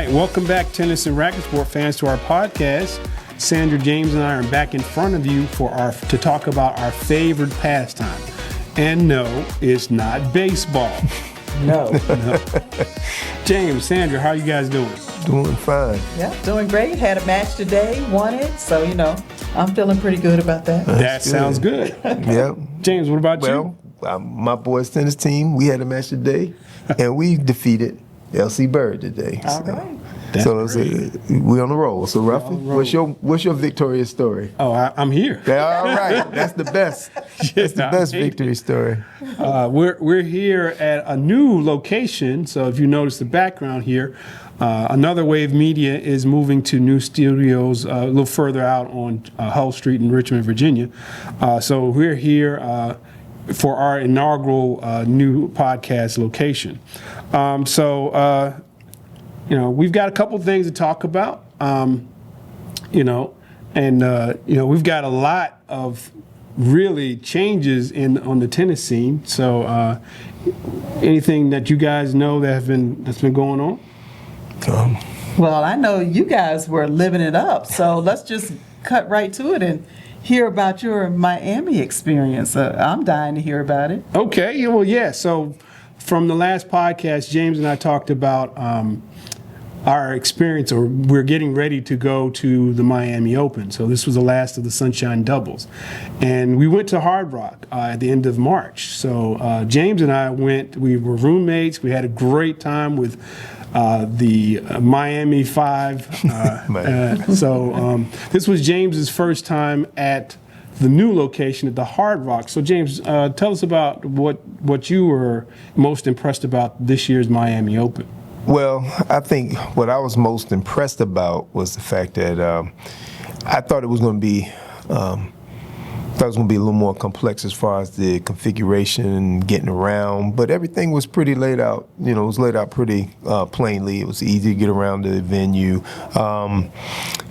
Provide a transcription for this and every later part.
right, welcome back, tennis and racket sport fans, to our podcast. Sandra, James, and I are back in front of you to talk about our favorite pastime. And no, it's not baseball. No. James, Sandra, how you guys doing? Doing fine. Yeah, doing great. Had a match today, won it. So, I'm feeling pretty good about that. That sounds good. Yep. James, what about you? Well, my boys' tennis team, we had a match today, and we defeated LC Bird today. All right. So we on the roll. So, Ruffin, what's your victorious story? Oh, I'm here. Yeah, all right. That's the best. That's the best victory story. We're here at a new location. So if you notice the background here, Another Wave Media is moving to new studios a little further out on Hull Street in Richmond, Virginia. So we're here for our inaugural new podcast location. We've got a couple things to talk about, we've got a lot of really changes on the tennis scene. So anything that you guys know that's been going on? Well, I know you guys were living it up, so let's just cut right to it and hear about your Miami experience. I'm dying to hear about it. Okay, well, yeah. So from the last podcast, James and I talked about our experience, or we're getting ready to go to the Miami Open. So this was the last of the Sunshine Doubles. And we went to Hard Rock at the end of March. So James and I went, we were roommates. We had a great time with the Miami Five. This was James's first time at the new location at the Hard Rock. So James, tell us about what you were most impressed about this year's Miami Open. Well, I think what I was most impressed about was the fact that I thought it was going to be a little more complex as far as the configuration and getting around, but everything was pretty laid out. It was laid out pretty plainly. It was easy to get around the venue.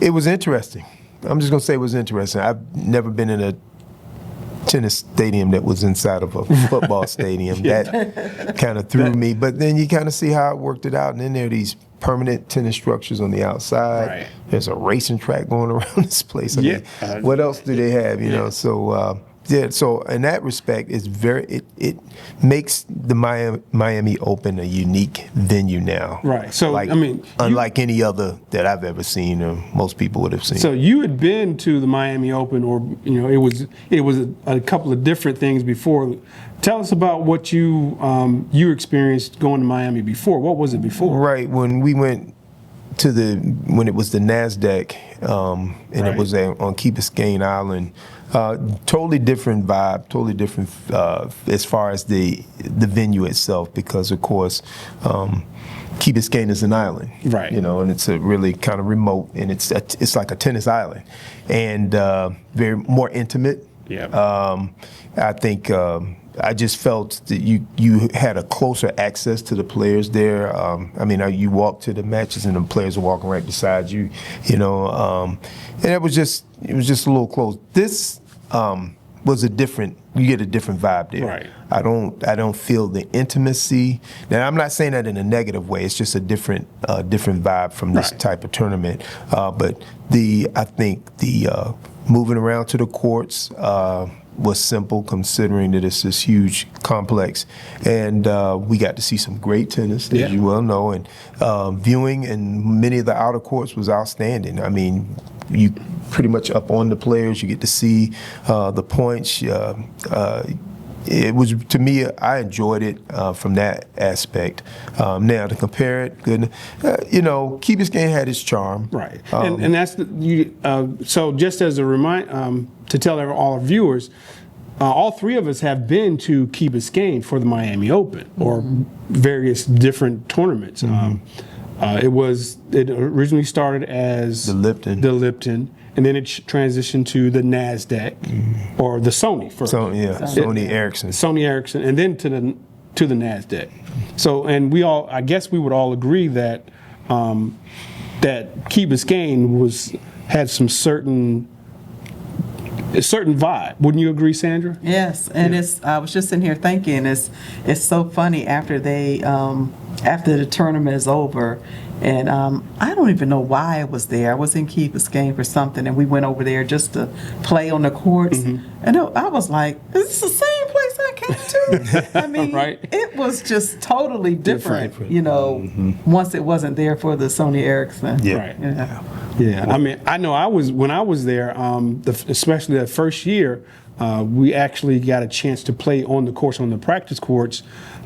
It was interesting. I'm just going to say it was interesting. I've never been in a tennis stadium that was inside of a football stadium. Yeah. That kind of threw me. But then you kind of see how it worked it out. And then there are these permanent tennis structures on the outside. Right. There's a racing track going around this place. I mean, what else do they have? So in that respect, it makes the Miami Open a unique venue now. Right. So unlike any other that I've ever seen, or most people would have seen. So you had been to the Miami Open, or it was a couple of different things before. Tell us about what you experienced going to Miami before. What was it before? Right, when we went when it was the NASDAQ, and it was on Key Biscayne Island. Totally different vibe, totally different as far as the venue itself, because of course Key Biscayne is an island, right? And it's a really kind of remote, and it's like a tennis island, and very more intimate. Yeah. I think I just felt that you had a closer access to the players there. You walk to the matches and the players are walking right beside you, and it was just a little close. This was you get a different vibe there. Right. I don't feel the intimacy. Now, I'm not saying that in a negative way. It's just a different vibe from this type of tournament. But I think the moving around to the courts was simple, considering that it's this huge complex, and we got to see some great tennis, as you well know, and viewing in many of the outer courts was outstanding. I mean, you pretty much up on the players, you get to see the points. It was, to me, I enjoyed it from that aspect. Now to compare it, Key Biscayne had its charm, right? And that's so. Just as a reminder, to tell all our viewers, all three of us have been to Key Biscayne for the Miami Open or various different tournaments. It originally started as the Lipton. And then it transitioned to the NASDAQ or the Sony first. Sony Ericsson. Sony Ericsson, and then to the NASDAQ. So, and I guess we would all agree that that Key Biscayne had some certain vibe. Wouldn't you agree, Sandra? Yes, and I was just sitting here thinking, it's so funny after they after the tournament is over, and I don't even know why I was there. I was in Key Biscayne for something, and we went over there just to play on the courts. And I was like, "Is this the same place I came to?" I mean, Right. it was just totally different. Different. You know, once it wasn't there for the Sony Ericsson. Yeah. Right. Yeah. Yeah, I mean, I know when I was there, especially that first year, we actually got a chance to play on the course, on the practice courts,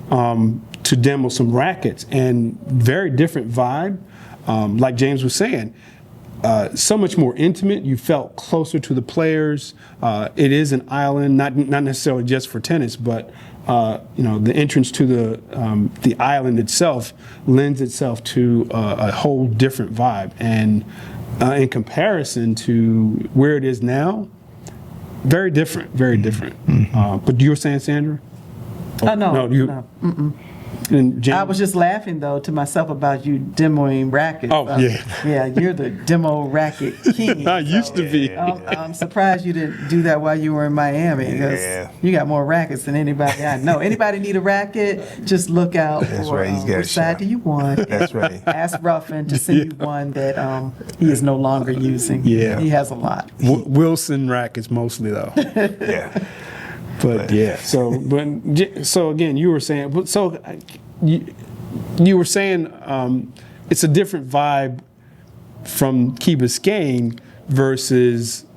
to demo some rackets, and very different vibe. Like James was saying, so much more intimate. You felt closer to the players. It is an island, not necessarily just for tennis, but the entrance to the island itself lends itself to a whole different vibe. And in comparison to where it is now, very different, very different. But you were saying, Sandra? Oh, no. No. And James? I was just laughing, though, to myself about you demoing rackets. Oh, yeah. Yeah, you're the demo racket king. I used to be. I'm surprised you didn't do that while you were in Miami, because Yeah. you got more rackets than anybody I know. Anybody need a racket, just look out That's for right, he's got a which side shot. do you want. That's right. Ask Ruffin to send you one that he is no longer using. Yeah. He has a lot. Wilson rackets mostly, though. Yeah. But yeah, so again, you were saying, you were saying it's a different vibe from Key Biscayne versus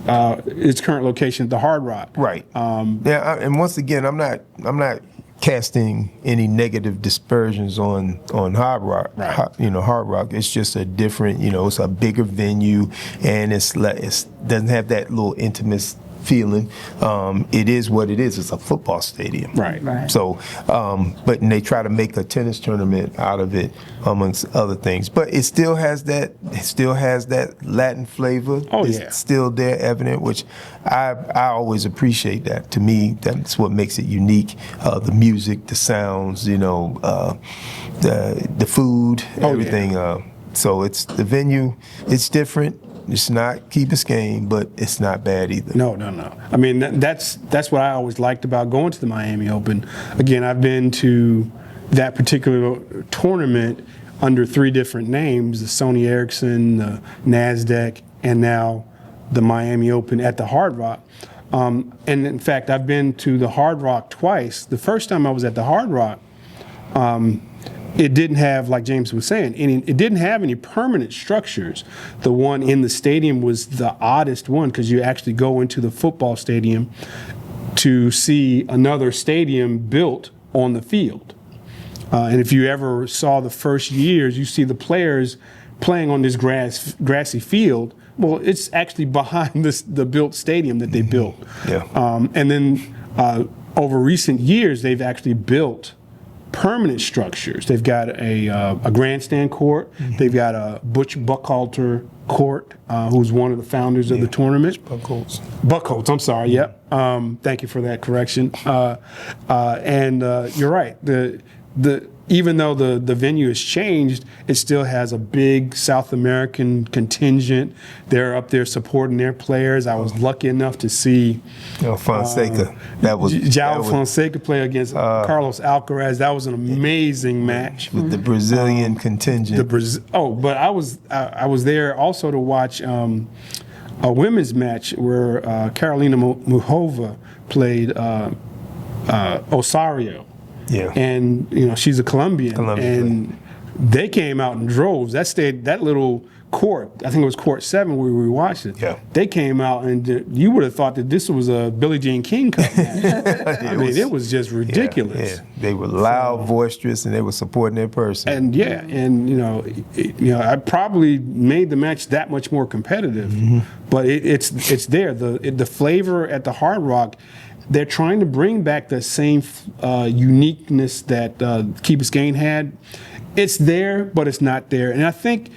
its current location at the Hard Rock. Right. And once again, I'm not casting any negative dispersions on Hard Rock. Right. Hard Rock. It's just a different. It's a bigger venue, and it doesn't have that little intimate feeling. It is what it is. It's a football stadium. Right. Right. So, but they try to make a tennis tournament out of it, amongst other things. But it still has that. It still has that Latin flavor. Oh, it's yeah. still there, evident, which I always appreciate that. To me, that's what makes it unique. The music, the sounds, the food, Oh, everything. So it's the venue. It's different. It's not Key Biscayne, but it's not bad either. No. I mean, that's what I always liked about going to the Miami Open. Again, I've been to that particular tournament under 3 different names: the Sony Ericsson, the NASDAQ, and now the Miami Open at the Hard Rock. And in fact, I've been to the Hard Rock twice. The first time I was at the Hard Rock, it didn't have, like James was saying, it didn't have any permanent structures. The one in the stadium was the oddest one, because you actually go into the football stadium to see another stadium built on the field. And if you ever saw the first years, you see the players playing on this grassy field. Well, it's actually behind the built stadium that they built. Yeah. And then over recent years, they've actually built permanent structures. They've got a grandstand court. They've got a Butch Buckhalter court, who's one of the founders of the tournament. Buckholz, I'm sorry. Yep. Thank you for that correction. And you're right. Even though the venue has changed, it still has a big South American contingent. They're up there supporting their players. I was lucky enough to see Fonseca. João Fonseca play against Carlos Alcaraz. That was an amazing match. With the Brazilian contingent. But I was there also to watch a women's match where Carolina Muhova played Osario. Yeah. And she's a Colombian, and they came out in droves. That little court, I think it was court 7 where we watched it. Yeah. They came out, and you would have thought that this was a Billie Jean King Cup match. It was just ridiculous. Yeah. They were loud, boisterous, and they were supporting their person. And I probably made the match that much more competitive, but it's there. The flavor at the Hard Rock. They're trying to bring back the same uniqueness that Key Biscayne had. It's there, but it's not there. And I think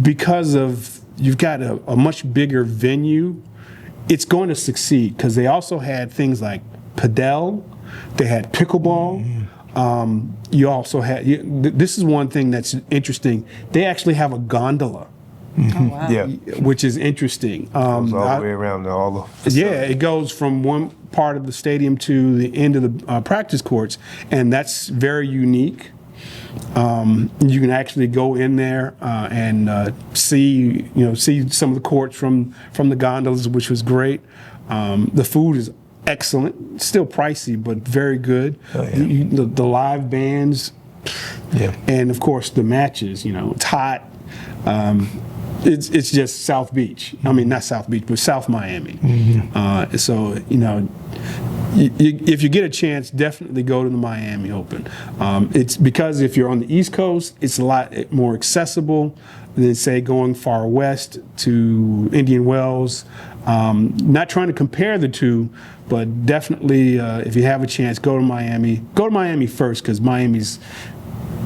because of you've got a much bigger venue, it's going to succeed, because they also had things like padel, they had pickleball. You also had, this is one thing that's interesting, they actually have a gondola. Oh, wow. Yeah. Which is interesting. Goes all the way around to all the facilities. Yeah, it goes from one part of the stadium to the end of the practice courts, and that's very unique. You can actually go in there and see some of the courts from the gondolas, which was great. The food is excellent, still pricey, but very good. Oh, yeah. The live bands, Yeah. and of course the matches. It's hot. It's just South Beach. I mean, not South Beach, but South Miami. So if you get a chance, definitely go to the Miami Open. It's because if you're on the East Coast, it's a lot more accessible than, say, going far west to Indian Wells. Not trying to compare the two, but definitely if you have a chance, go to Miami. Go to Miami first, because Miami's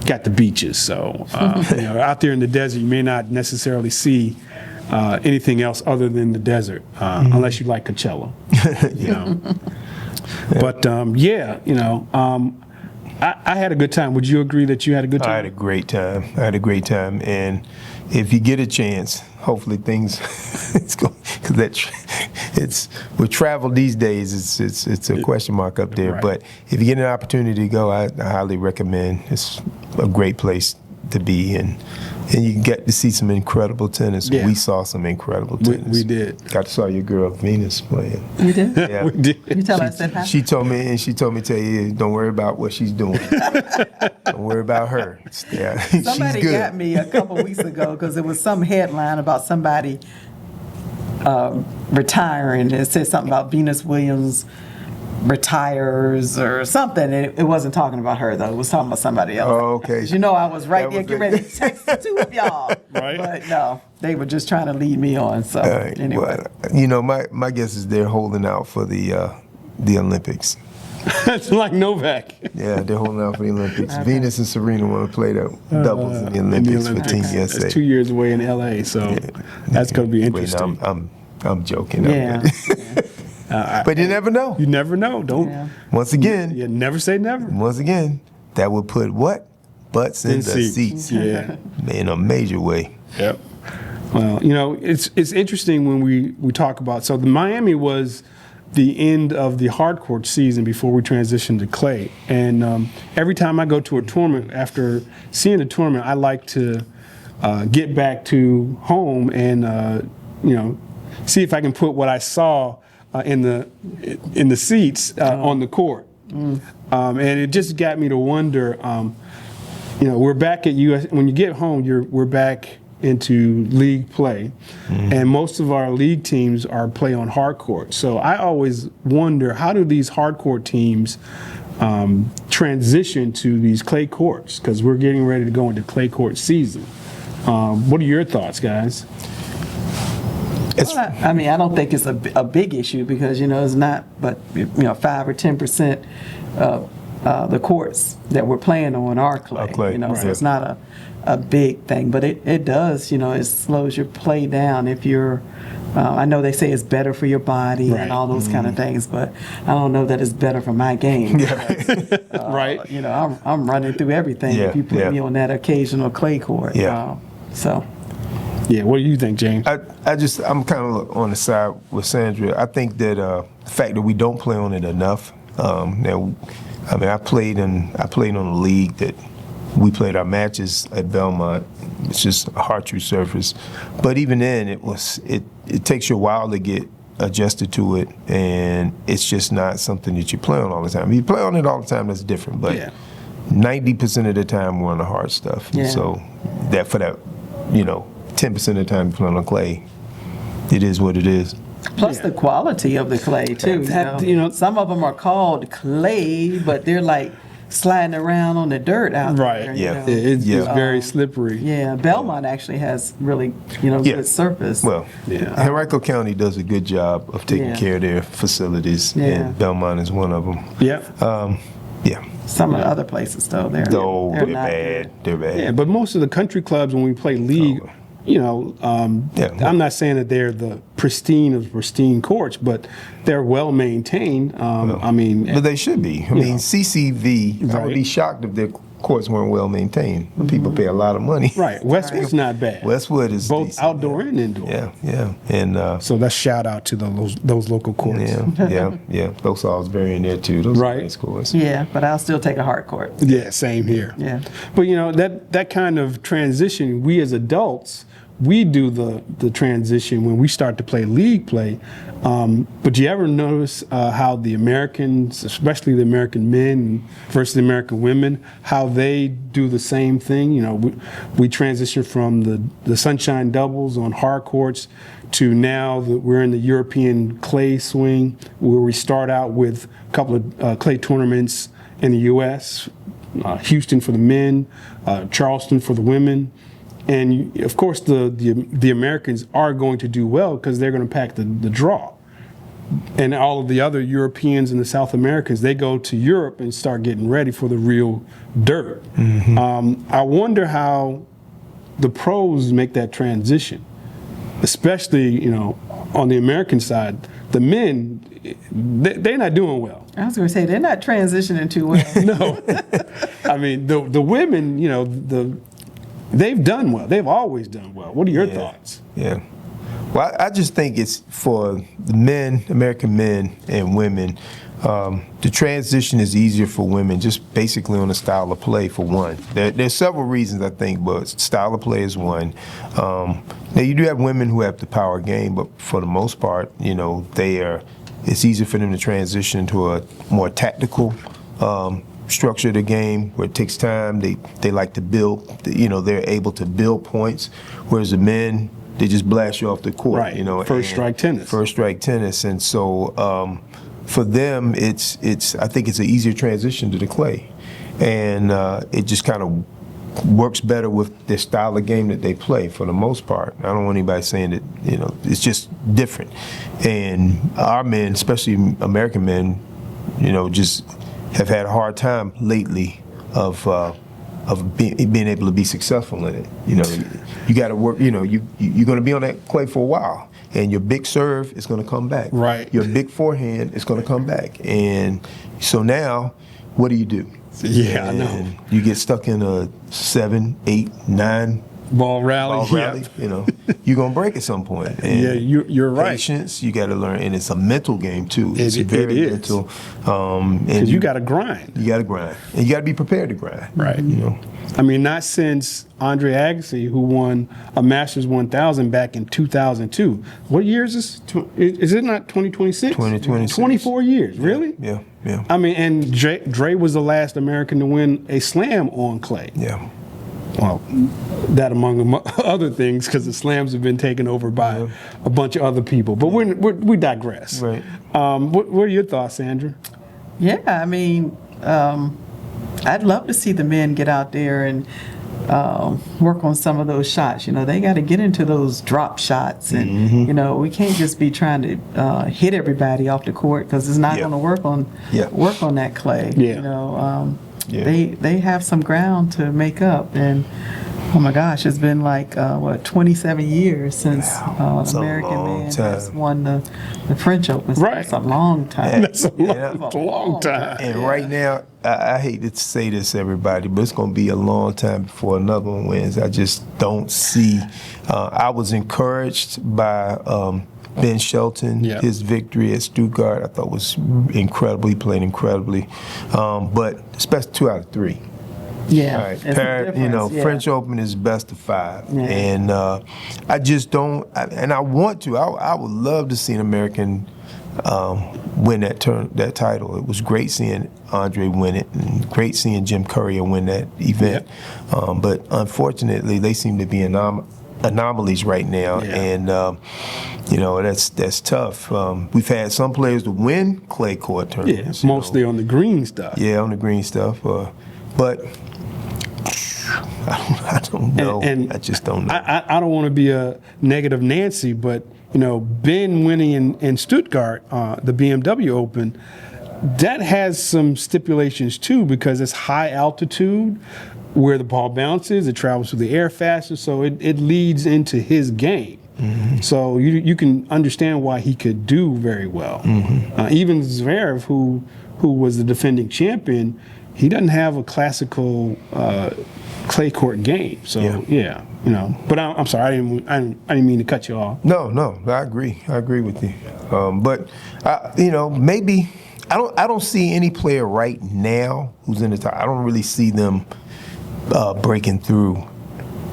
got the beaches. So out there in the desert, you may not necessarily see anything else other than the desert, unless you like Coachella. But I had a good time. Would you agree that you had a good time? I had a great time. And if you get a chance, hopefully things, it's with travel these days, it's a question mark up there. Right. But if you get an opportunity to go, I highly recommend. It's a great place to be, and you get to see some incredible tennis. Yeah. We saw some incredible tennis. We did. Got to saw your girl Venus playing. You did? Yeah. We did. You tell her I said hi? She told me to tell you, don't worry about what she's doing. Don't worry about her. Yeah, Somebody she's good. got me a couple weeks ago because there was some headline about somebody retiring. It said something about Venus Williams retires or something. It wasn't talking about her, though. It was talking about somebody else. Oh, okay. 'Cause I was right That there was getting ready to text the two of y'all. Right. But no, they were just trying to lead me on. So anyway. Well, my guess is they're holding out for the Olympics. It's like Novak. Yeah, they're holding out for the Olympics. Venus and Serena want to play the doubles in the Olympics for Team USA. It's 2 years away in LA, so that's going to be Wait, interesting. I'm joking. Yeah. But you never know. You never know. Don't. Yeah. Once again, Never say never. that would put what? Butts in the seats. Yeah. In a major way. Yep. Well, it's interesting when we talk about. So the Miami was the end of the hard court season before we transitioned to clay, and every time I go to a tournament, after seeing a tournament, I like to get back to home and see if I can put what I saw in the seats on the court. And it just got me to wonder. We're back at US. When you get home, we're back into league play, and most of our league teams are play on hard court. So I always wonder, how do these hard court teams transition to these clay courts? Because we're getting ready to go into clay court season. What are your thoughts, guys? Well, I don't think it's a big issue because, it's not but, 5 or 10% of the courts that we're playing on are clay. Clay, So right. it's not a big thing, but it does, it slows your play down if you're, I know they say it's better for your body Right. and all those kind of things, but I don't know that it's better for my game. Because, Right. I'm running through everything if you put me on that occasional clay court. Yeah. Yeah, what do you think, James? I'm kind of on the side with Sandra. I think that the fact that we don't play on it enough. I played on a league that we played our matches at Belmont. It's just a hard-true surface, but even then, it takes you a while to get adjusted to it, and it's just not something that you play on all the time. If you play on it all the time, that's different. But 90% of the time, we're on the hard stuff. Yeah. So that 10% of the time you play on clay, it is what it is. Plus the quality of the clay too. Some of them are called clay, but they're like sliding around on the dirt out Right. there. Yeah. It's very slippery. Yeah, Belmont actually has really, good surface. Well, Henrico County does a good job of taking care of their facilities, and Belmont is one of them. Yeah. Some of the other places, though, they're They're not bad. They're bad. Yeah, but most of the country clubs, when we play league, I'm not saying that they're the pristine of pristine courts, but they're well maintained. But they should be. I mean, CCV, I would be shocked if their courts weren't well maintained. People pay a lot of money. Right. Westwood's not bad. Westwood is both decent, outdoor and indoor. Yeah. And So let's shout out to those local courts. yeah. Those all very in there too. Those Right. are nice courts. Yeah, but I'll still take a hard court. Yeah, same here. Yeah. But that kind of transition, we as adults, we do the transition when we start to play league play. But do you ever notice how the Americans, especially the American men versus the American women, how they do the same thing? We transition from the sunshine doubles on hard courts to now that we're in the European clay swing, where we start out with a couple of clay tournaments in the U.S., Houston for the men, Charleston for the women. And of course, the Americans are going to do well because they're going to pack the draw. And all of the other Europeans and the South Americans, they go to Europe and start getting ready for the real dirt. I wonder how the pros make that transition, especially on the American side. The men, they're not doing well. I was going to say, they're not transitioning too well. No, I mean the women, they've done well. They've always done well. What are your thoughts? Yeah. Well, I just think it's for the men, American men and women, the transition is easier for women just basically on the style of play, for one. There's several reasons, I think, but style of play is one. Now, you do have women who have the power game, but for the most part, it's easier for them to transition to a more tactical structure of the game where it takes time. They like to build, they're able to build points, whereas the men, they just blast you off the court. Right. First strike tennis. And so for them, I think it's an easier transition to the clay. And it just kind of works better with their style of game that they play for the most part. I don't want anybody saying that, it's just different. And our men, especially American men, just have had a hard time lately of being able to be successful in it. You got to work. You're going to be on that clay for a while, and your big serve is going to come back. Right. Your big forehand is going to come back, and so now, what do you do? Yeah, I know. You get stuck in a 7, 8, 9 ball rally. You're going to break at some point. And yeah, you're right. Patience, you got to learn, and it's a mental game too. It's very it is. mental. Because you got to grind. You got to grind, and you got to be prepared to grind. Right. I mean, not since Andre Agassi, who won a Masters 1000 back in 2002. What year is this? Is it not 2026? 2026. 24 years, really? Yeah. I mean, and Dre was the last American to win a slam on clay. Yeah. Well, that among other things, because the slams have been taken over by a bunch of other people. But we digress. Right. What are your thoughts, Sandra? Yeah, I mean, I'd love to see the men get out there and work on some of those shots. They got to get into those drop shots, and we can't just be trying to hit everybody off the court, because it's not going to work on that clay. They have some ground to make up, and oh my gosh, it's been like 27 years since an American man has won the French Open. So that's a long time. That's a long time. And right now, I hate to say this, everybody, but it's going to be a long time before another one wins. I just don't see. I was encouraged by Ben Shelton. His victory at Stuttgart, I thought, was incredible. He played incredibly, but especially 2 out of 3. Yeah, all right. French Open is best of 5, and I just don't. And I want to. I would love to see an American win that title. It was great seeing Andre win it, and great seeing Jim Courier win that event. But unfortunately, they seem to be anomalies right now, and that's tough. We've had some players to win clay court tournaments. Mostly on the green stuff. Yeah, on the green stuff, but. I don't know. And I just don't know. I don't want to be a negative Nancy, but Ben winning in Stuttgart, the BMW Open, that has some stipulations too, because it's high altitude where the ball bounces, it travels through the air faster, so it leads into his game. So you can understand why he could do very well. Even Zverev, who was the defending champion, he doesn't have a classical clay court game. So yeah, But I'm sorry, I didn't mean to cut you off. No, I agree. I agree with you. But maybe I don't see any player right now who's in the top. I don't really see them breaking through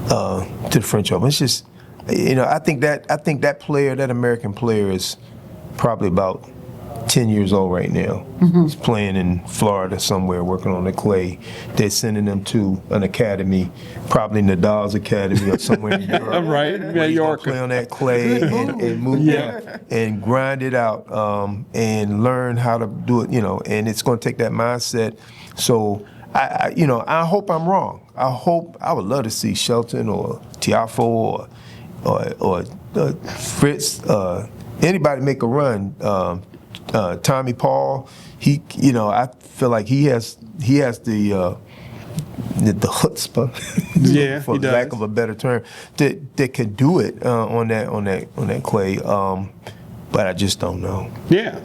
to the French Open. It's just, I think that player, that American player, is probably about 10 years old right now. He's playing in Florida somewhere, working on the clay. They're sending him to an academy, probably Nadal's academy or somewhere in Europe. Right, Where he's gonna play on that clay and move up and grind it out and learn how to do it. And it's going to take that mindset. So I hope I'm wrong. I would love to see Shelton or Tiafoe or Fritz, anybody make a run. Tommy Paul, I feel like he has the chutzpah, for lack of a better term, that could do it on that clay. But I just don't know. Yeah,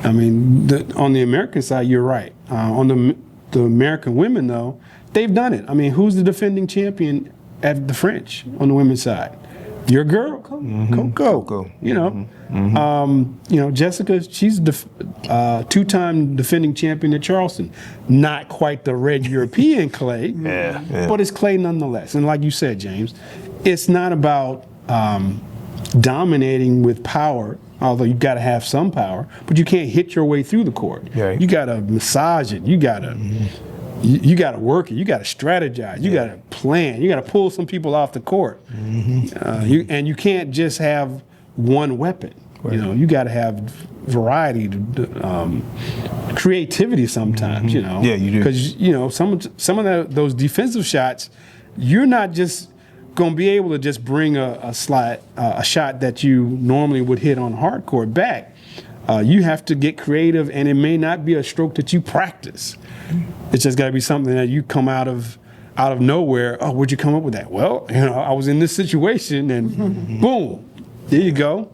I mean, on the American side, you're right. On the American women, though, they've done it. I mean, who's the defending champion at the French on the women's side? Your girl, Coco. Jessica, she's two-time defending champion at Charleston. Not quite the red European clay, but it's clay nonetheless. And like you said, James, it's not about dominating with power, although you've got to have some power, but you can't hit your way through the court. Right. You got to massage it. You got to... You got to work it. You got to strategize. You got to plan. You got to pull some people off the court. And you can't just have one weapon. Right. You got to have variety, creativity sometimes. Yeah, you do. Because some of those defensive shots, you're not just going to be able to just bring a shot that you normally would hit on hard court back. You have to get creative, and it may not be a stroke that you practice. It's just got to be something that you come out of nowhere. Oh, where'd you come up with that? Well, I was in this situation, and boom, there you go.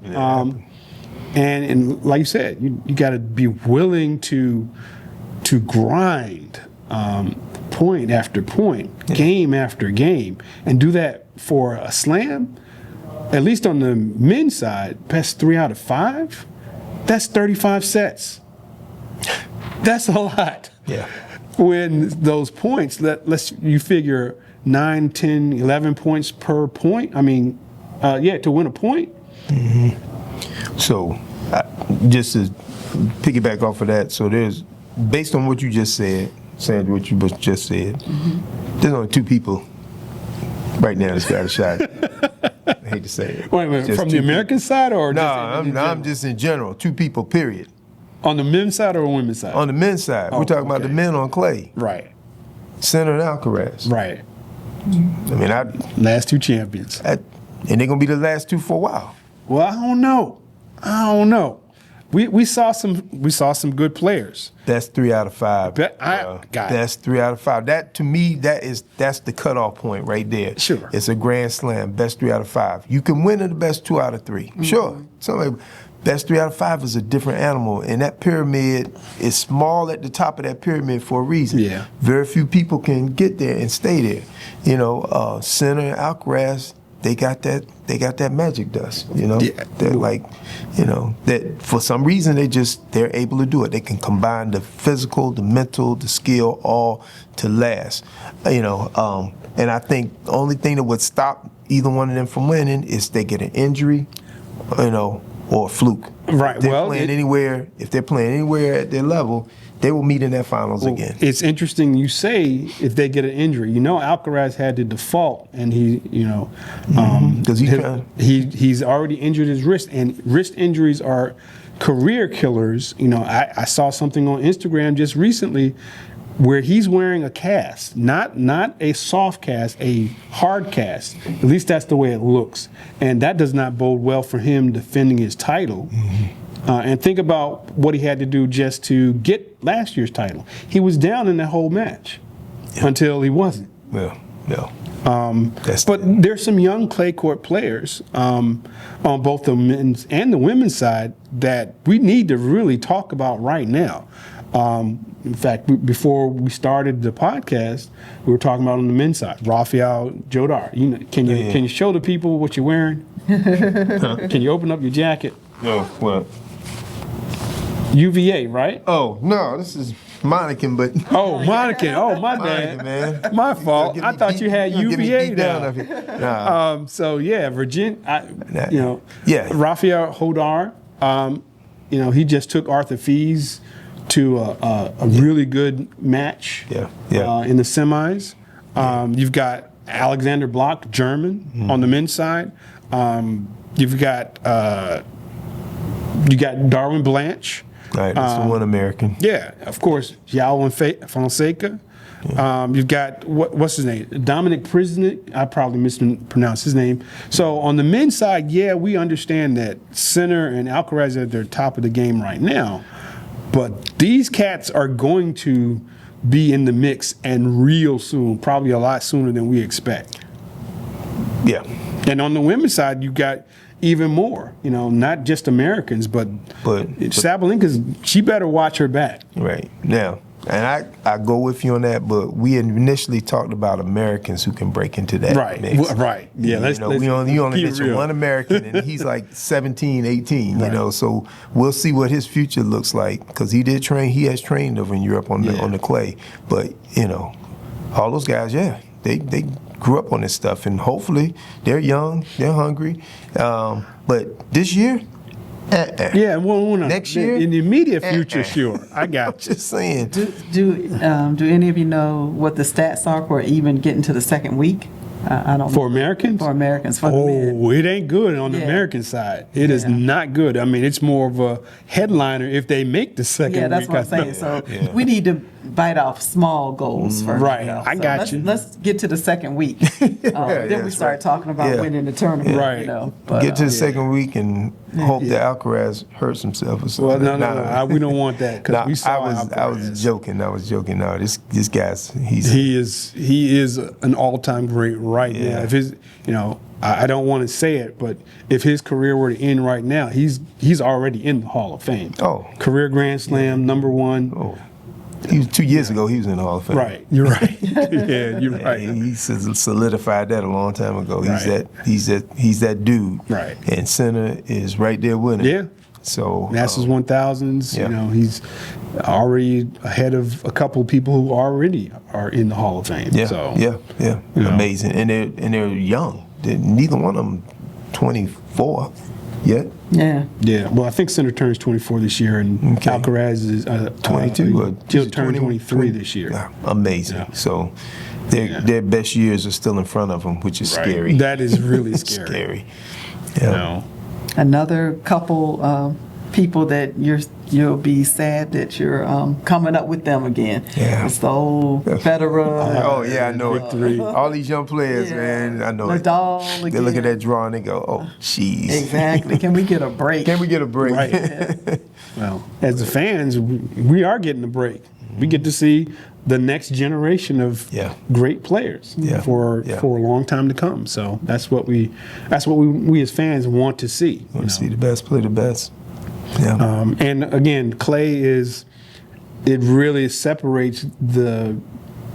And like you said, you got to be willing to grind point after point, game after game, and do that for a slam. At least on the men's side, best 3 out of 5. That's 35 sets. That's a lot. Yeah. When those points, you figure 9, 10, 11 points per point. I mean, to win a point. So, just to piggyback off of that, so based on what you just said, Sandra, what you just said, there's only 2 people right now that's got a shot. I hate to say it. Wait a minute, from the American side or? No, I'm just in general. 2 people, period. On the men's side or women's side? On the men's side. We're talking about the men on clay. Right. Sandra and Alcaraz. Right. I mean, last 2 champions. And they're going to be the last 2 for a while. Well, I don't know. We saw some good players. That's 3 out of 5. That's 3 out of 5. That, to me, that's the cutoff point right there. Sure. It's a grand slam, best 3 out of 5. You can win in the best 2 out of 3. Sure. Best 3 out of 5 is a different animal, and that pyramid is small at the top of that pyramid for a reason. Yeah. Very few people can get there and stay there. Sandra and Alcaraz, they got that magic dust. They're like, that for some reason they're able to do it. They can combine the physical, the mental, the skill, all to last. And I think the only thing that would stop either one of them from winning is they get an injury, or a fluke. Right. If they're playing anywhere at their level, they will meet in that finals again. It's interesting you say if they get an injury. Alcaraz had to default, and because he's already injured his wrist, and wrist injuries are career killers. I saw something on Instagram just recently where he's wearing a cast, not a soft cast, a hard cast. At least that's the way it looks. And that does not bode well for him defending his title. And think about what he had to do just to get last year's title. He was down in that whole match until he wasn't. Yeah. But there's some young clay court players on both the men's and the women's side that we need to really talk about right now. In fact, before we started the podcast, we were talking about on the men's side, Rafael Jodar. Can you show the people what you're wearing? Can you open up your jacket? No, what? UVA, right? Oh no, this is Monacan, but Oh, Monacan. Oh, my bad. Monacan, man. My fault. I thought you had UVA down. Nah. So yeah, Virginia. Yeah. Rafael Hodar. He just took Arthur Fees to a really good match. Yeah. In the semis. You've got Alexander Block, German, on the men's side. You've got Darwin Blanche. Right, that's the one American. Yeah, of course, Yao Fonseca. You've got, what's his name? Dominic Prisnick. I probably mispronounced his name. So on the men's side, yeah, we understand that Sinner and Alcaraz are at their top of the game right now. But these cats are going to be in the mix and real soon, probably a lot sooner than we expect. Yeah. And on the women's side, you've got even more, not just Americans, but Sabalenka's, she better watch her back. Right. Now, and I go with you on that, but we initially talked about Americans who can break into that mix. Right. Yeah, you only mentioned real. one American, and he's like 17, 18, so we'll see what his future looks like, because he has trained over in Europe on the clay. But, all those guys, they grew up on this stuff, and hopefully they're young, they're hungry. But this year, yeah, well, next year, in the immediate future, sure. I got you. Just saying. Do any of you know what the stats are for even getting to the second week? I don't. For Americans? For Americans. For the men. It ain't good on the American side. It is not good. I mean, it's more of a headliner if they make the second week. Yeah, that's what I'm saying. So we need to bite off small goals first. Right. I got you. Let's get to the second week. Then we start talking about winning the tournament. Right. But, get to the second week and hope that Alcaraz hurts himself or something. Well, no. We don't want that, because we saw I was joking. No, this guy's he is an all-time great right now. If his, I don't want to say it, but if his career were to end right now, he's already in the Hall of Fame. Oh, career Grand Slam, number one. Oh, he was 2 years ago. He was in the Hall of Fame. Right, you're right. Yeah, you're right. He solidified that a long time ago. Right. He's that dude. Right. And Sinner is right there with him. Yeah. So Masters 1000s. He's already ahead of a couple of people who already are in the Hall of Fame. Yeah. So, Amazing. And they're young. Neither one of them 24 yet. Yeah. Yeah. Well, I think Sinner turns 24 this year, and Alcaraz is 22. He'll turn 23 this year. Yeah. Amazing. Yeah. So their best years are still in front of them, which is scary. That is really scary. Scary. Yeah. Another couple people that you'll be sad that you're coming up with them again. Yeah. It's the old Federer. Oh yeah, I know it. All these young players, man, I know Nadal it. They look at that draw and they go, "Oh, jeez." Exactly. Can we get a break? Can we get a break? Right. Yeah. Well, as the fans, we are getting a break. We get to see the next generation of great players for a long time to come. So that's what we as fans want to see. Want to see the best play the best. Yeah. And again, clay it really separates the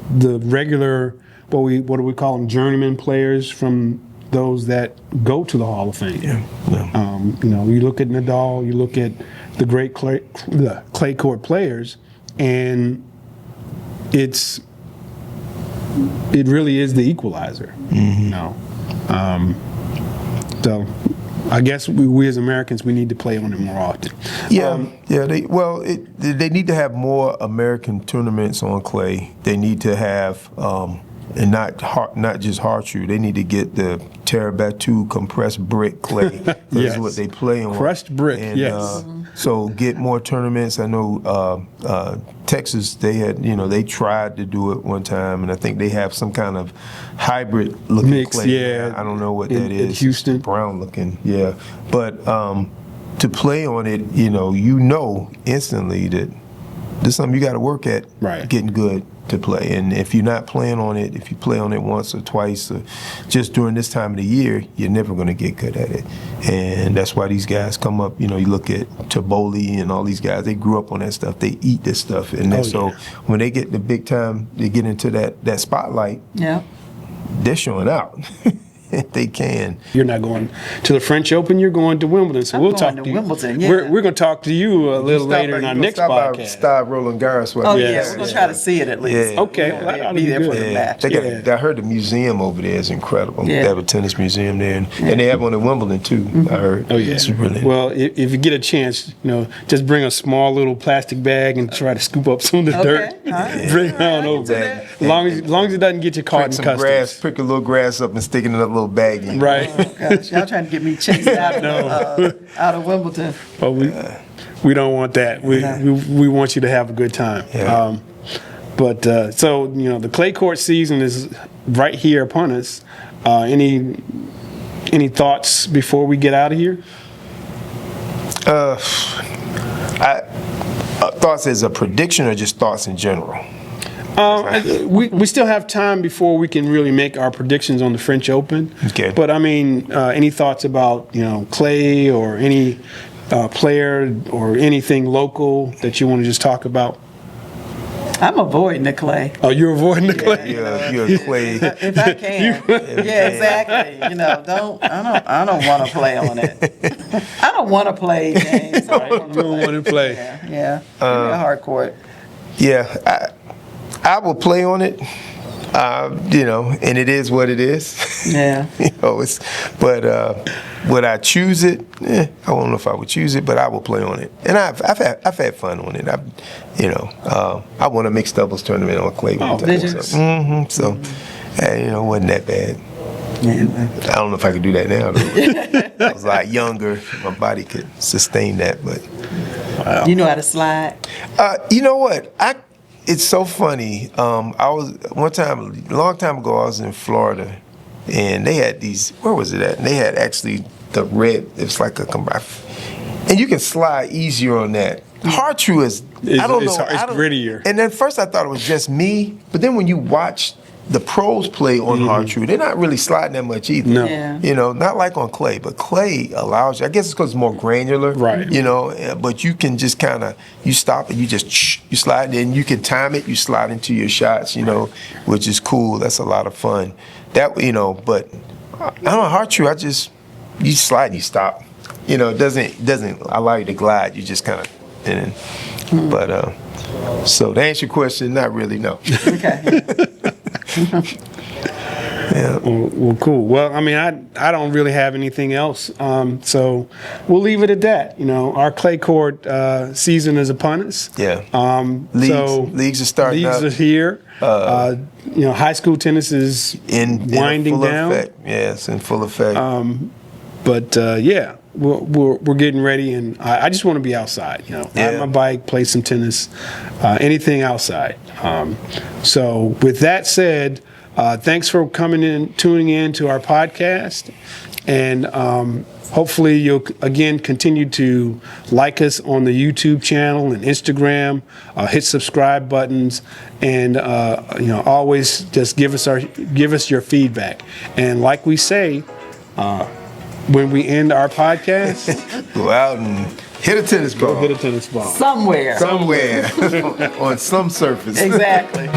regular what do we call them, journeyman players, from those that go to the Hall of Fame. You look at Nadal, you look at the great clay court players, and it really is the equalizer. So I guess we as Americans, we need to play on it more often. They need to have more American tournaments on clay. They need to have and not just hard shoe. They need to get the Terabatu compressed brick clay. That's what they play on. Crushed brick, and, yes. So get more tournaments. I know Texas, they tried to do it one time, and I think they have some kind of hybrid looking mix, clay. I don't know what that is. Houston. Brown looking, But to play on it, instantly that this is something you got to work at. Right. Getting good to play, and if you're not playing on it, if you play on it once or twice, or just during this time of the year, you're never going to get good at it. And that's why these guys come up. You know, you look at Taboli and all these guys. They grew up on that stuff. They eat this stuff, and so when they get the big time, they get into that spotlight. Yeah. They're showing out. They can. You're not going to the French Open. You're going to Wimbledon. So we'll talk to you. Wimbledon, yeah. We're going to talk to you a little later in our next podcast. Stop Roland Garros. Oh, Yes. yeah. We're going to try to see it at least. Yeah. Okay. Yeah, Well, that ought to be be there good. for the match. I heard the museum over there is incredible. Yeah. They have a tennis museum there, and they have one in Wimbledon too. I heard. Oh, yeah. It's really. Well, if you get a chance, just bring a small little plastic bag and try to scoop up some of the dirt. All right. Bring it on over. that. As long as it doesn't get you caught in some customs. grass, pick a little grass up and stick it in a little baggie. Right. Gosh, y'all trying to get me chased out of Wimbledon. But we don't want that. We want you to have a good time. Yeah. So the clay court season is right here upon us. Any thoughts before we get out of here? Thoughts as a prediction or just thoughts in general? We still have time before we can really make our predictions on the French Open. Okay. But I mean, any thoughts about clay or any player or anything local that you want to just talk about? I'm avoiding the clay. Oh, you're avoiding the clay. You're a clay. If I can. Yeah, exactly. I don't want to play on it. I don't want to play, James. I don't You don't want to play. Yeah. Give me a hard court. Yeah, I will play on it. And it is what it is. Yeah. Would I choose it? I don't know if I would choose it, but I will play on it. And I've had fun on it. I won a mixed doubles tournament on clay one time. Did you? So, it wasn't that bad. Yeah. I don't know if I could do that now, though. I was a lot younger. My body could sustain that, but. You know how to slide? You know what? It's so funny. I was one time, a long time ago, I was in Florida, and they had these. Where was it at? And they had actually the red. It was like and you can slide easier on that. Hard true is. I don't know. It's grittier. And then first I thought it was just me, but then when you watch the pros play on hard true, they're not really sliding that much either. No. Yeah. Not like on clay, but clay allows you, I guess it's because it's more granular. Right. But you can just kind of, you stop and you just, you slide, and you can time it, you slide into your shots, which is cool. That's a lot of fun. But I don't know, hard true, you slide and you stop. It doesn't allow you to glide. You just kind of, but, so to answer your question, not really, no. Okay. Yeah. Well, cool. Well, I mean, I don't really have anything else, so we'll leave it at that. Our clay court season is upon us. Yeah. Leagues are starting Leagues up. are here. High school tennis is winding full down. Effect. Yeah, it's in full effect. But we're getting ready, and I just want to be outside. Ride my bike, play some tennis, anything outside. So with that said, thanks for tuning in to our podcast, and hopefully you'll again continue to like us on the YouTube channel and Instagram, hit subscribe buttons, and always just give us your feedback. And like we say, when we end our podcast, go out and hit a tennis ball. hit a tennis ball Somewhere. Somewhere on some surface. Exactly.